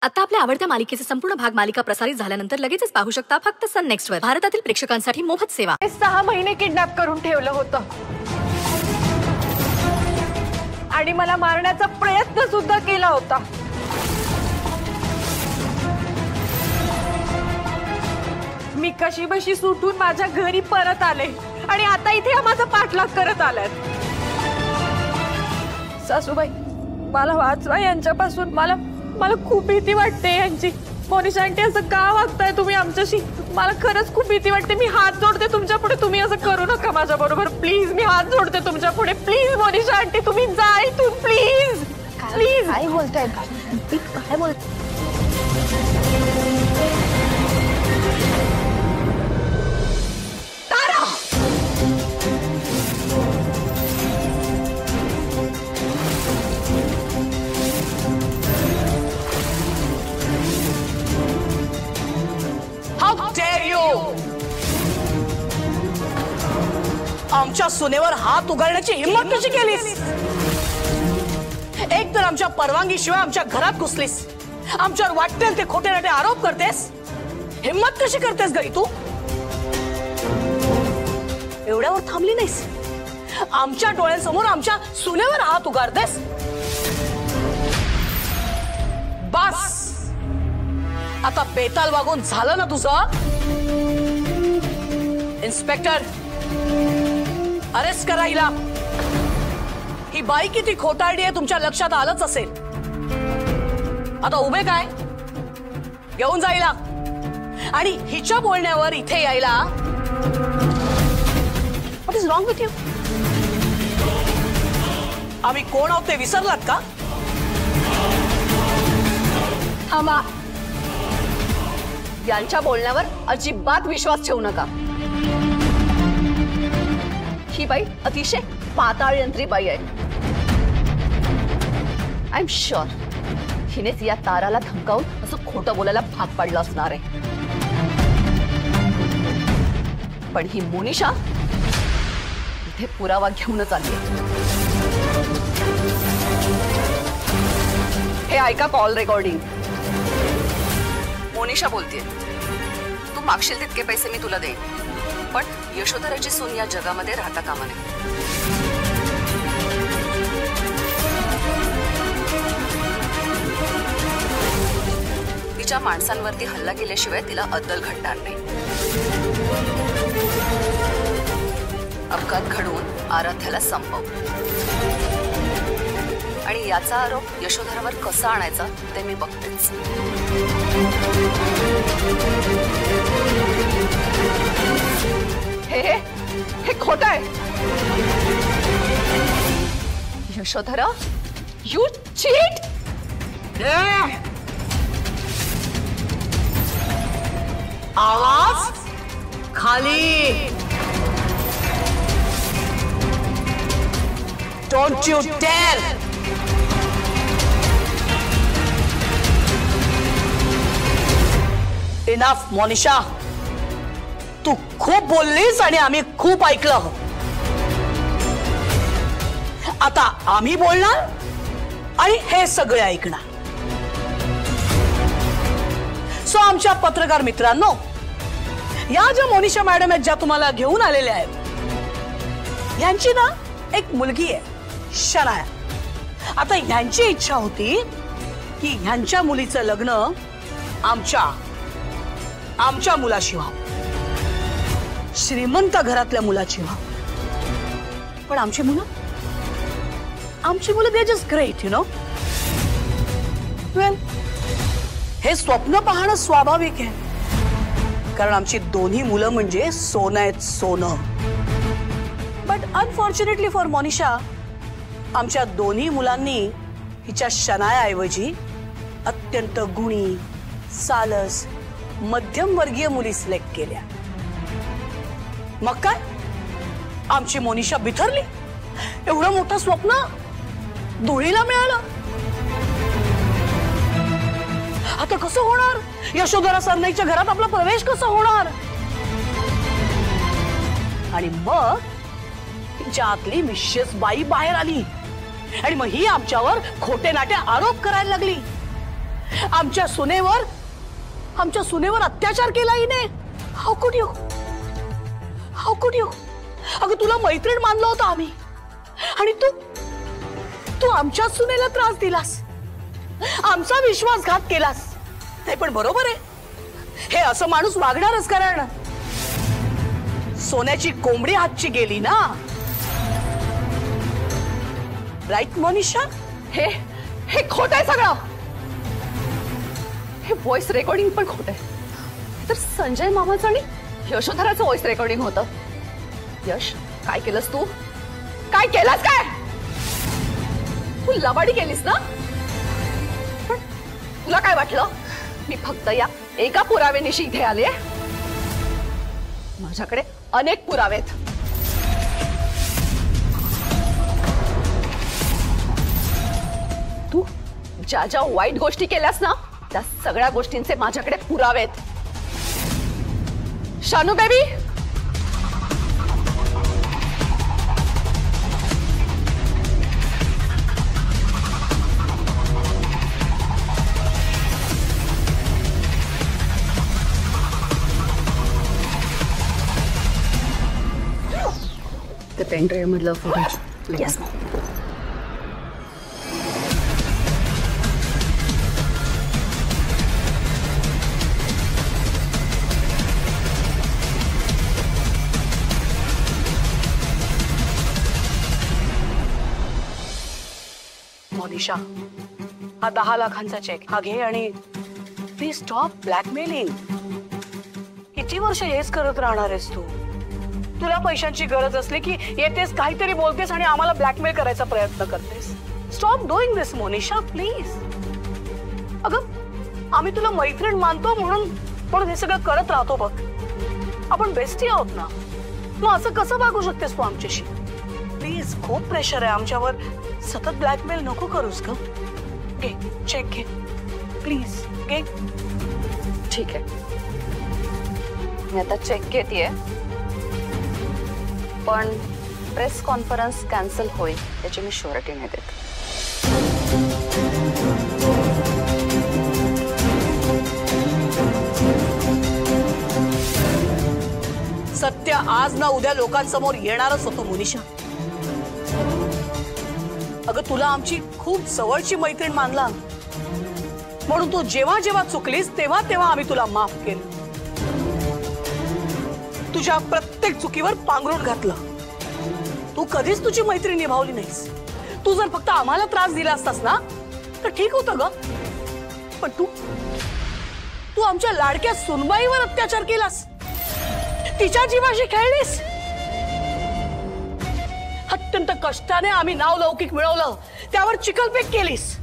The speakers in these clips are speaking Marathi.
आता आपल्या आवडत्या मालिकेचे संपूर्ण भाग मालिका प्रसारित झाल्यानंतर लगेचच पाहू शकता फक्त सन नेक्स्ट वर। भारतातील प्रेक्षकांसाठी मोफत सेवा। 6 महिने किडनॅप करून ठेवलं होतं आणि मला मारण्याचा प्रयत्न सुद्धा केला होता। मी कशीबशी सुटून माझ्या घरी परत आले आणि आता इथे माझा पाठलाग करत आलात। सासूबाई, मला वाचवा यांच्यापासून। मला खूप भीती वाटते यांची। मोनिशा आंटी, असं का वागताय तुम्ही आमच्याशी? मला खरंच खूप भीती वाटते। मी हात जोडते तुमच्या पुढे, तुम्ही असं करू नका माझ्या बरोबर प्लीज। मी हात जोडते तुमच्या पुढे प्लीज। मोनिशा आंटी, तुम्ही जा इथून प्लीज प्लीज। काय बोलताय? काय बोलताय? आमच्या सुनेवर हात उगारण्याची हिम्मत कशी केलीस? एक तर आमच्या परवानगीशिवाय आमच्या घरात घुसलीस, आमच्यावर वाटेल ते खोटे नाटे आरोप करतेस। हिम्मत कशी करतेस गई तू? एवढ्यावर थांबली नाहीस, आमच्या डोळ्यांसमोर आमच्या सुनेवर हात उगारतेस। बस आता बेताल वागून झालं ना तुझं? इन्स्पेक्टर, अरेस्ट करा हिला। ही बाई किती खोटारडी आहे तुमच्या लक्षात आलंच असेल। आता उभे काय? घेऊन जायला आणि हिच्या बोलण्यावर इथे यायला। What is wrong with you? आम्ही कोण आहोत ते विसरलात का? थांबा, यांच्या बोलण्यावर अजिबात विश्वास ठेवू नका। ही बाई अतिशय पाताळ यंत्री बाई आहे। आय एम शुअर हिनेच या ताराला धमकावून असं खोटं बोलायला भाग पाडलं असणार आहे। पण ही मोनिशा इथे पुरावा घेऊनच आली। हे ऐका कॉल रेकॉर्डिंग। मोनिशा बोलतेय, तू मागशील तितके पैसे मी तुला देईन, पण यशोधराची सून या जगामध्ये राहता कामा नये। तिच्या माणसांवरती हल्ला केल्याशिवाय तिला अद्दल घडणार नाही। अपघात घडवून आराध्याला संपव आणि याचा आरोप यशोधरावर कसा आणायचा ते मी बघतेच। हे खोटं आहे। Yashodhara, you cheat. आवाज खाली। Don't you dare! Enough, Monisha. तू खूप बोललीस आणि आम्ही खूप ऐकलं। आता आम्ही बोलणार आणि हे सगळे ऐकणार। सो आमच्या पत्रकार मित्रांनो, या ज्या मोनिशा मॅडम आहेत, ज्या तुम्हाला घेऊन आलेल्या आहेत, यांची ना एक मुलगी आहे शनाया। आता यांची इच्छा होती की ह्यांच्या मुलीचं लग्न आमच्या मुलाशी व्हावं, श्रीमंत घरातल्या मुलाची व्हावं। पण आमची मुलं they just great, you know. Well, हे स्वप्न पाहणं स्वाभाविक आहे, कारण आमची दोन्ही मुलं म्हणजे सोनं आहेत, सोनं। बट अनफॉर्च्युनेटली फॉर मोनिशा, आमच्या दोन्ही मुलांनी हिच्या शनायाऐवजी अत्यंत गुणी, सालस, मध्यमवर्गीय मुली सिलेक्ट केल्या। मग काय, आमची मोनिशा बिथरली। एवढं मोठं स्वप्न धुळीला मिळालं। आता कसं होणार? यशोधरा सरनाईच्या घरात आपला प्रवेश कसा होणार? आणि मग तिच्या आतली मिसेस बाई बाहेर आली आणि मग ही आमच्यावर खोटे नाटे आरोप करायला लागली। आमच्या सुनेवर अत्याचार केला हिने. हाऊ कुड यू? अगं तुला मैत्रीण मानलं होतं आम्ही आणि तू आमच्या सुनेला त्रास दिलास, आमचा विश्वासघात केलास. ते पण बरोबर आहे, हे असं माणूस वागणारच, कारण सोन्याची कोंबडी हातची गेली ना. राईट मोनिशा? हे खोट आहे सगळं. हे व्हॉइस रेकॉर्डिंग पण खोट आहे. तर संजय मामाचं आणि यशोधराचं व्हॉइस रेकॉर्डिंग होतं. यश, काय केलंस तू? काय केलंस? काय तू लबाडी केलीस ना? पण तुला काय वाटलं मी फक्त या एका पुराव्यानिशी इथे आले? माझ्याकडे अनेक पुरावे आहेत. तू ज्या ज्या वाईट गोष्टी केल्यास ना, त्या सगळ्या गोष्टींचे माझ्याकडे पुरावे आहेत. शानू बेबी, पेन ड्राइव्ह मधलं फुटेज. येस. मोनिशा, हा 10 लाखांचा चेक हा घे आणि प्लीज स्टॉप ब्लॅकमेलिंग. किती वर्ष हेच करत राहणार आहेस तू? तुला पैशांची गरज असली की येतेस, काहीतरी बोलतेस आणि आम्हाला ब्लॅकमेल करायचा प्रयत्न करतेस. Stop doing this Monisha, please. अगं आम्ही तुला मैत्रीण मानतो म्हणून हे सगळं करत राहतो बघ. आपण बेस्टी आहोत ना, मग असं कसं वागू शकतेस तू आमच्याशी? प्लीज, खूप प्रेशर आहे आमच्यावर. सतत ब्लॅकमेल नको करूस ग. घे चेक घे प्लीज, घे. ठीक आहे, मी आता चेक घेतेय, पण प्रेस कॉन्फरन्स कॅन्सल होईल याची मी शुअरिटी नाही देत. सत्य आज ना उद्या लोकांसमोर येणारच होतं मोनिशा. अगं तुला आमची खूप जवळची मैत्रीण मानला म्हणून तू जेव्हा जेव्हा चुकलीस तेव्हा तेव्हा आम्ही तुला माफ केलं. तुझ्या प्रत्येक चुकीवर पांघरून घातलं. तू कधीच तुझी मैत्री निभावली नाहीस. तू जर फक्त आम्हाला त्रास दिला असतास ना तर ठीक होतं ग, पण तू आमच्या लाडक्या सुनबाईवर अत्याचार केलास, तिच्या जीवाशी खेळलीस. अत्यंत कष्टाने आम्ही नाव लौकिक मिळवलं, त्यावर चिखलफेक केलीस.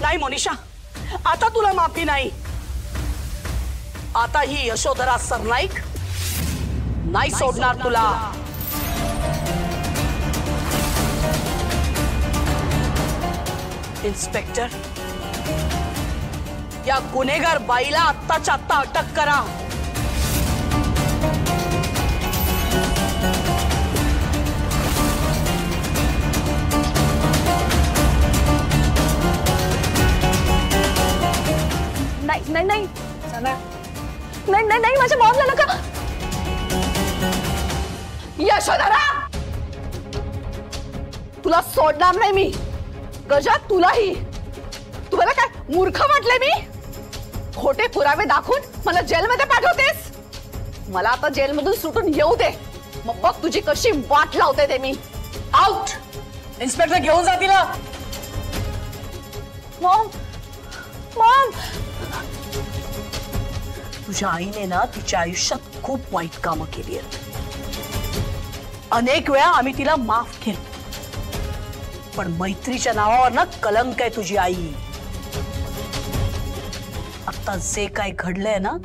नाही मोनिशा, आता तुला माफी नाही. आता ही यशोधरा सरनाईक नाही सोडणार तुला. इन्स्पेक्टर, या गुन्हेगार बाईला आत्ताच्या आत्ता अटक करा. नाही नाही नाही नाही नाही, माझ्या मॉमला नका. यशोधरा, तुला सोडणार नाही मी. गजा, तुलाही. तुम्हाला काय मूर्ख म्हटले मी? खोटे पुरावे दाखवून मला जेलमध्ये पाठवतेस? मला आता जेलमधून सुटून येऊ दे, मग बघ तुझी कशी वाट लावते ते मी. आउट. इन्स्पेक्टर घेऊन जा तिला. Maugham, Maugham. तुझ्या आईने ना तिच्या आयुष्यात खूप वाईट कामं केली आहेत. अनेक वेळा आम्ही तिला माफ केलं, पण मैत्रीच्या नावावर ना कलंक आहे तुझी आई. आता जे काय घडलंय ना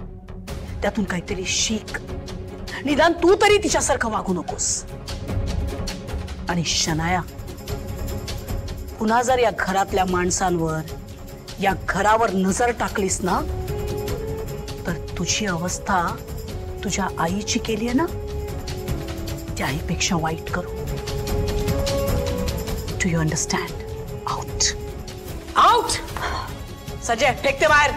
त्यातून काहीतरी शिक. निदान तू तरी तिच्यासारखं वागू नकोस. आणि शनाया, पुन्हा जर या घरातल्या माणसांवर, या घरावर नजर टाकलीस ना तर तुझी अवस्था तुझ्या आईची केली आहे ना त्याहीपेक्षा वाईट करू. Do you understand? Out. Out. Sanjay fake ते बाहेर.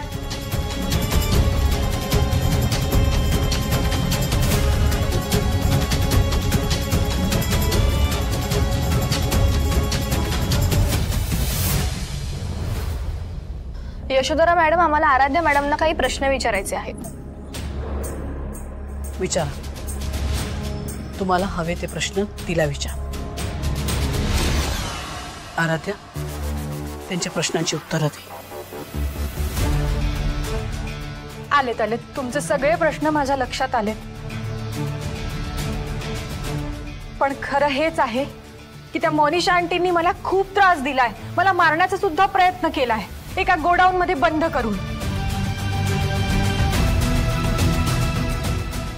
यशोधरा मॅडम, आम्हाला आराध्या मॅडमना काही प्रश्न विचारायचे आहेत. विचारा. तुम्हाला हवे ते प्रश्न तिला विचार. आराध्या, त्यांच्या प्रश्नांची उत्तरं दे. आलेत. तुमचे सगळे प्रश्न माझ्या लक्षात आले. पण खरं हेच आहे की त्या मोनिशा आंटींनी मला खूप त्रास दिलाय. मला मारण्याचा सुद्धा प्रयत्न केलाय, एका गोडाऊन मध्ये बंद करून.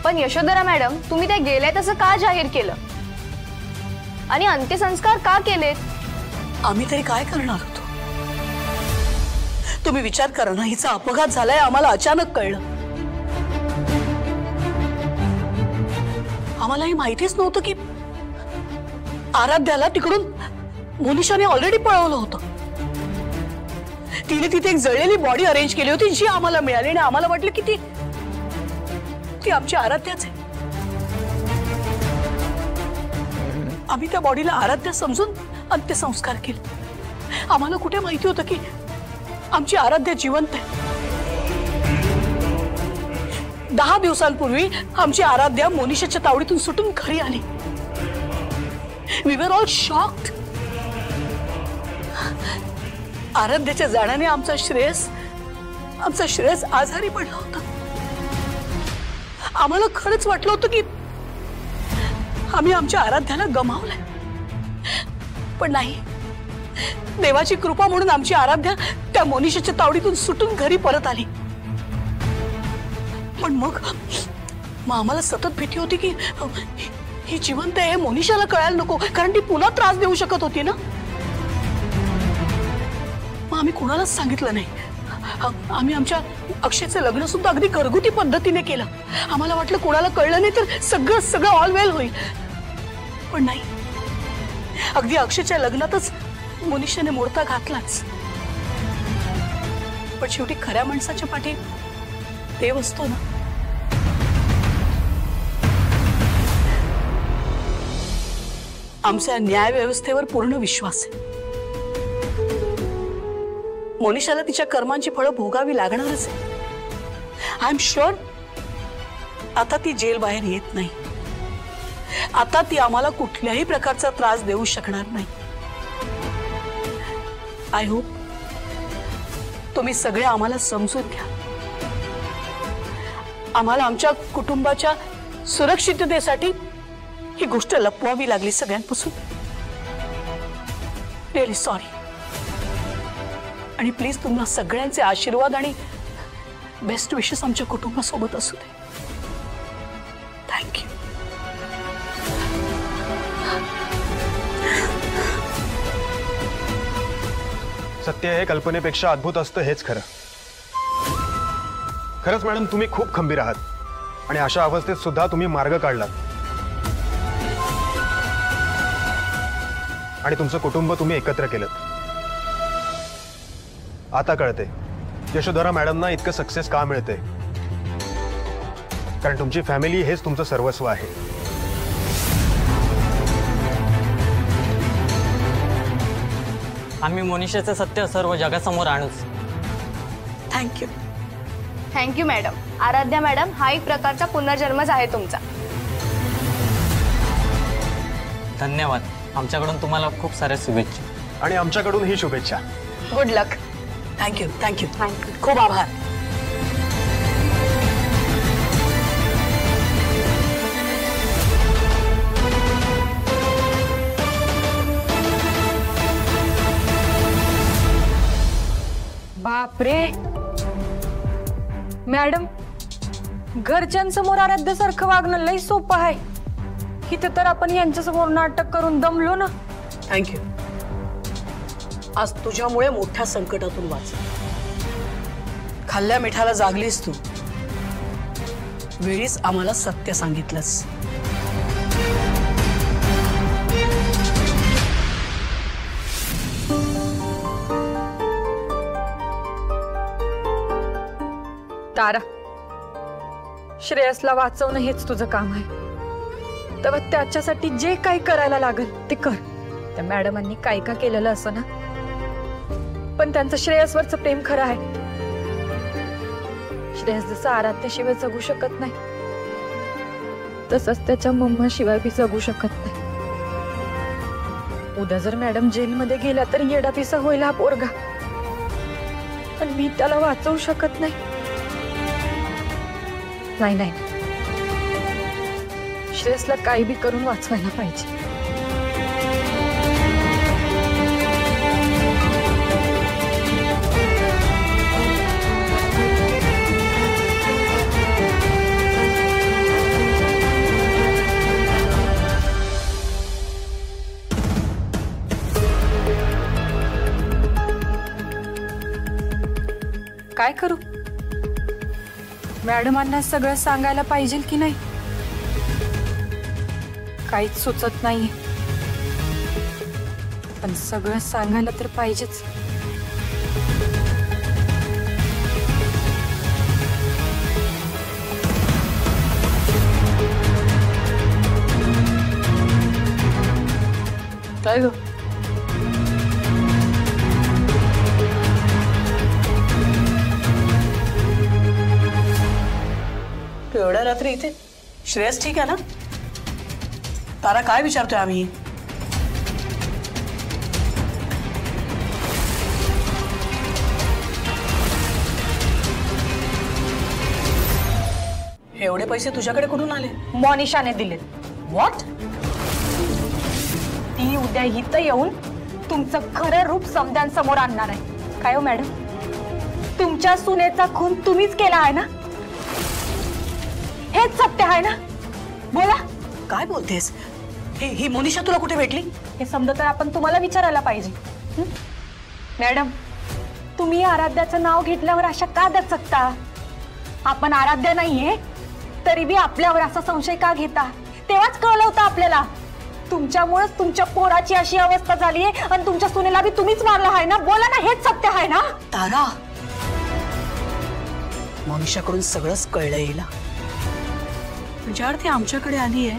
पण यशोधरा मॅडम, तुम्ही ते गेले तसं का जाहीर केलं आणि अंत्यसंस्कार का केलेत? आम्ही तरी काय करणार होतो? तुम्ही विचार करा ना, हिचा अपघात झालाय आम्हाला अचानक कळलं. आम्हालाही माहितीच नव्हतं की आराध्याला तिकडून मोनिशाने ऑलरेडी पळवलं होतं. तिने तिथे एक जळलेली बॉडी अरेंज केली होती जी आम्हाला मिळाली आणि आम्हाला वाटलं की ती आमची आराध्याच आहे. आम्ही त्या बॉडीला आराध्या समजून अंत्यसंस्कार केले. आम्हाला कुठे माहिती होतं की आमची आराध्या जिवंत आहे. 10 दिवसांपूर्वी आमची आराध्या मोनिशाच्या तावडीतून सुटून घरी आली. We were all shocked. आराध्याच्या जाण्याने आमचा श्रेयस आजारी पडला होता. आम्हाला खरंच वाटलं होतं की आम्ही आमच्या आराध्याला गमावलंय. पण नाही, देवाची कृपा म्हणून आमची आराध्या त्या मोनिशाच्या तावडीतून सुटून घरी परत आली. पण मग आम्हाला सतत भीती होती की ही जिवंत आहे, मोनिशाला कळायला नको, कारण ती पुन्हा त्रास देऊ शकत होती ना. मग आम्ही कुणालाच सांगितलं नाही. आम्ही आमच्या अक्षयचं लग्न सुद्धा अगदी घरगुती पद्धतीने केलं. आम्हाला वाटलं कोणाला कळलं नाही तर सगळं ऑल वेल होईल. पण नाही, अगदी अक्षयच्या लग्नातच मोनिशाने मोडता घातलाच. पण शेवटी खऱ्या माणसाच्या पाठी देव असतो ना. आमच्या न्याय व्यवस्थेवर पूर्ण विश्वास आहे. मोनिशाला तिच्या कर्मांची फळं भोगावी लागणारच आहे. आय एम शुअर आता ती जेल बाहेर येत नाही. आता ती आम्हाला कुठल्याही प्रकारचा त्रास देऊ शकणार नाही. आय होप तुम्ही सगळे आम्हाला समजून घ्या. आम्हाला आमच्या कुटुंबाच्या सुरक्षिततेसाठी ही गोष्ट लपवावी लागली सगळ्यांपासून. Really sorry. आणि प्लीज तुम्हाला सगळ्यांचे आशीर्वाद आणि बेस्ट विशेस आमच्या कुटुंबासोबत असू दे. थँक्यू. सत्य हे कल्पनेपेक्षा अद्भुत असतं हेच खरं. खरंच मॅडम, तुम्ही खूप खंबीर आहात आणि अशा अवस्थेत सुद्धा तुम्ही मार्ग काढलात आणि तुमचं कुटुंब तुम्ही एकत्र केलं. आता कळते यशोधरा मॅडमना इतकं सक्सेस का मिळते. कारण तुमची फॅमिली हेच तुमचं सर्वस्व आहे. आम्ही मोनिशाचं सत्य सर्व जगासमोर आणूच. Thank you. Thank you madam. Aradhya madam, हा एक प्रकारचा पुनर्जन्मच आहे तुमचा. धन्यवाद. आमच्याकडून तुम्हाला खूप साऱ्या शुभेच्छा. आणि आमच्याकडून ही शुभेच्छा. गुड लक. थँक्यू. थँक्यू. खूप आभार. बापरे मॅडम, घरच्यांसमोर आराध्यासारखं वागणं लई सोपं आहे. इथं तर आपण यांच्यासमोर नाटक करून दमलो ना. थँक्यू. आज तुझ्यामुळे मोठ्या संकटातून वाचलं. खाल्ल्या मिठाला जागलीस तू. वेळीच आम्हाला सत्य सांगितलंस. तारा, श्रेयसला वाचवणं हेच तुझं काम आहे. तेव्हा त्याच्यासाठी जे काही करायला लागेल ते कर. त्या मॅडमांनी काय का केलेलं असं ना, पण त्यांचं श्रेयसवरचं प्रेम खरं आहे. श्रेयस जसं आराध्याशिवाय जगू शकत नाही, तसंच त्याच्या मम्मा शिवाय बी जगू शकत नाही. उद्या जर मॅडम जेलमध्ये गेल्या तर येडा पिसा होईल हा पोरगा, पण मी त्याला वाचवू शकत नाही. नाही नाही, श्रेयसला काही बी करून वाचवायला पाहिजे. काय करू? मॅडमांना सगळं सांगायला पाहिजे की नाही, काहीच सुचत नाही. पण सगळं सांगायला तर पाहिजेच. काय ग? तू एवढ्या रात्री इथे? श्रेयस ठीक आहे ना? तारा, काय विचारतोय आम्ही? एवढे पैसे तुझ्याकडे कुठून आले? मॉनिशाने दिले. व्हॉट? ती उद्या इथं येऊन तुमचं खरं रूप समद्यांसमोर आणणार आहे. काय हो मॅडम, तुमच्या सुनेचा खून तुम्हीच केला आहे ना? हेच सत्य आहे ना? बोला. काय बोलतेस? ही मोनिशा तुला कुठे भेटली? हे समजा तर आपण तुम्हाला विचारायला पाहिजे. मॅडम, तुम्ही आराध्याचं नाव घेतल्यावर अशा का दचकता? आपण आराध्या नाहीये तरी बी आपल्यावर असा संशय का घेता? तेव्हाच कळलं होतं आपल्याला. तुमच्यामुळेच तुमच्या पोराची अशी अवस्था झाली आहे आणि तुमच्या सुनेला बी तुम्हीच मारला आहे ना? बोला ना, हेच सत्य आहे ना? तारा, मोनिशाकडून सगळंच कळलं हिला. ज्या अर्थी आमच्याकडे आली आहे,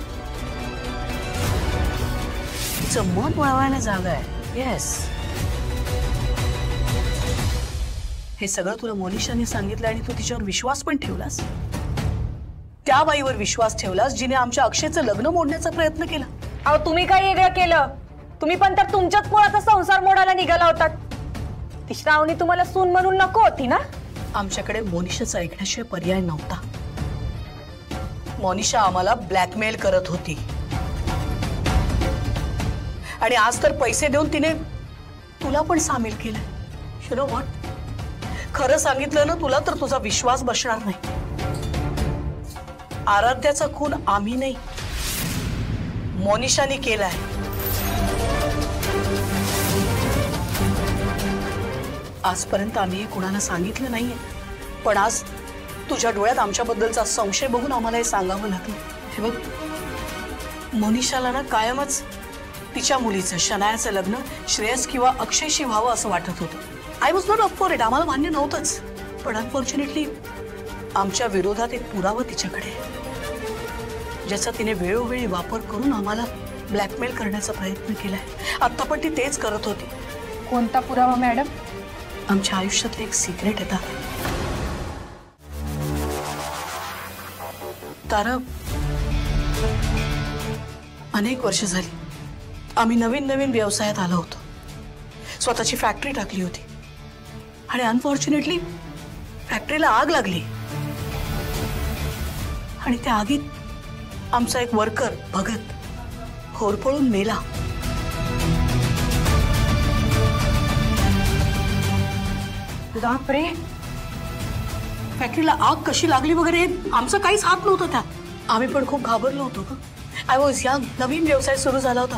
तिचं मन वळवायला जागा आहे. येस, हे सगळं तुला मोनिशाने सांगितलं आणि तू तिच्यावर विश्वास पण ठेवलास. त्या बाईवर विश्वास ठेवलास जिने आमच्या अक्षयचं लग्न मोडण्याचा प्रयत्न केला. अहो, तुम्ही काय वेगळं केलं? तुम्ही पण तर तुमच्याच पोराचा संसार मोडायला निघाला होता. ती श्रावणी तुम्हाला सून म्हणून नको होती ना? आमच्याकडे मोनिशाचं ऐकण्याशिवाय पर्याय नव्हता. मोनिशा आम्हाला ब्लॅकमेल करत होती आणि आज तर पैसे देऊन तिने तुला पण सामील केलं. यू नो व्हॉट, खरं सांगितलं ना तुला तर तुझा विश्वास बसणार नाही. आराध्याचा खून आम्ही नाही, मोनिशाने केलाय. आजपर्यंत आम्ही कुणाला सांगितलं नाहीये, पण आज तुझ्या डोळ्यात आमच्याबद्दलचा संशय बघून आम्हाला हे सांगावं लागलं. हे बघ, मोनिशाला ना कायमच तिच्या मुलीचं, शनायाचं लग्न श्रेयस किंवा अक्षयशी व्हावं असं वाटत होतं. I was not up for it. आम्हाला मान्य नव्हतंच, पण अनफॉर्च्युनेटली आमच्या विरोधात एक पुरावा तिच्याकडे आहे, ज्याचा तिने वेळोवेळी वापर करून आम्हाला ब्लॅकमेल करण्याचा प्रयत्न केलाय. आता पण ती तेच करत होती. कोणता पुरावा मॅडम? आमच्या आयुष्यातलं एक सिक्रेट आहे तारा. अनेक वर्ष झाली आम्ही नवीन नवीन व्यवसायात आलो होतो. स्वतःची फॅक्टरी टाकली होती आणि अनफॉर्च्युनेटली फॅक्टरीला आग लागली आणि त्या आगीत आमचा एक वर्कर भगत होरपळून मेला. बापरे, फॅक्टरीला आग कशी लागली वगैरे आमचा काहीच हात नव्हता त्यात. आम्ही पण खूप घाबरलो होतो. आय वॉज यंग, नवीन व्यवसाय सुरू झाला होता.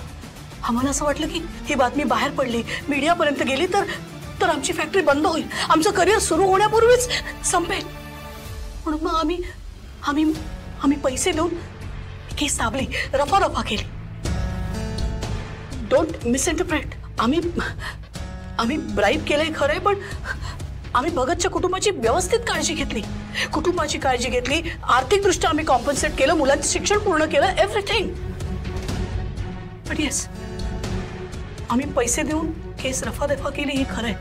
आम्हाला असं वाटलं की ही बातमी बाहेर पडली, मीडियापर्यंत गेली तर आमची फॅक्टरी बंद होईल, आमचं करिअर सुरू होण्यापूर्वीच संपेल. म्हणून मग आम्ही पैसे देऊन केस दाबली, रफा केली. Don't misinterpret. आम्ही ब्राईब केलंय खरंय, पण आम्ही भगतच्या कुटुंबाची व्यवस्थित काळजी घेतली, कुटुंबाची काळजी घेतली, आर्थिकदृष्ट्या आम्ही कॉम्पन्सेट केलं, मुलांचं शिक्षण पूर्ण केलं, एव्हरीथिंग. बट येस, आम्ही पैसे देऊन केस रफादफा केली हे खरंय.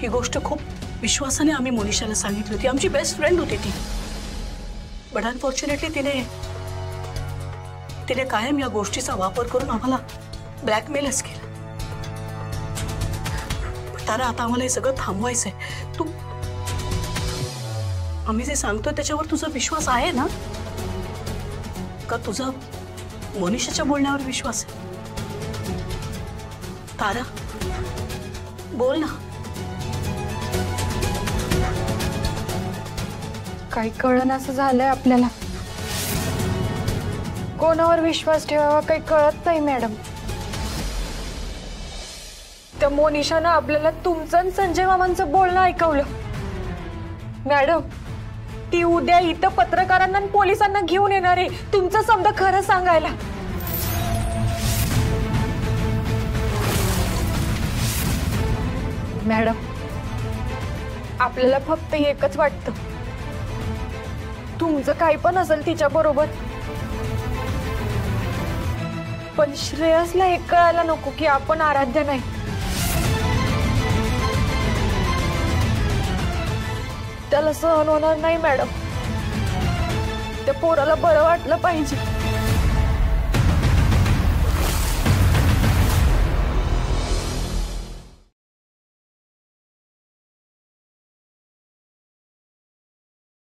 ही गोष्ट खूप विश्वासाने आम्ही मोनिशाला सांगितली होती. आमची बेस्ट फ्रेंड होती ती. बट अनफॉर्च्युनेटली तिने कायम या गोष्टीचा वापर करून आम्हाला ब्लॅकमेलच केलं. तारा, आता आम्हाला हे सगळं थांबवायचंय. तू, आम्ही जे सांगतोय त्याच्यावर तुझा विश्वास आहे ना? का तुझा मोनिशाच्या बोलण्यावर विश्वास आहे? तारा, बोल ना. काही कळण असं झालंय आपल्याला. कोणावर विश्वास ठेवावा काही कळत नाही मॅडम. त्या मोनिशानं आपल्याला तुमचं आणि संजय मामांचं बोलणं ऐकवलं. मॅडम, ती उद्या इथं पत्रकारांना आणि पोलिसांना घेऊन येणार आहे तुमचं समजा खरं सांगायला. मॅडम, आपल्याला फक्त एकच वाटतं, तुमचं काही पण असेल तिच्या बरोबर, पण श्रेयसला हे कळायला नको की आपण आराध्य नाही. त्याला सहन होणार नाही मॅडम. त्या पोराला बरं वाटलं पाहिजे.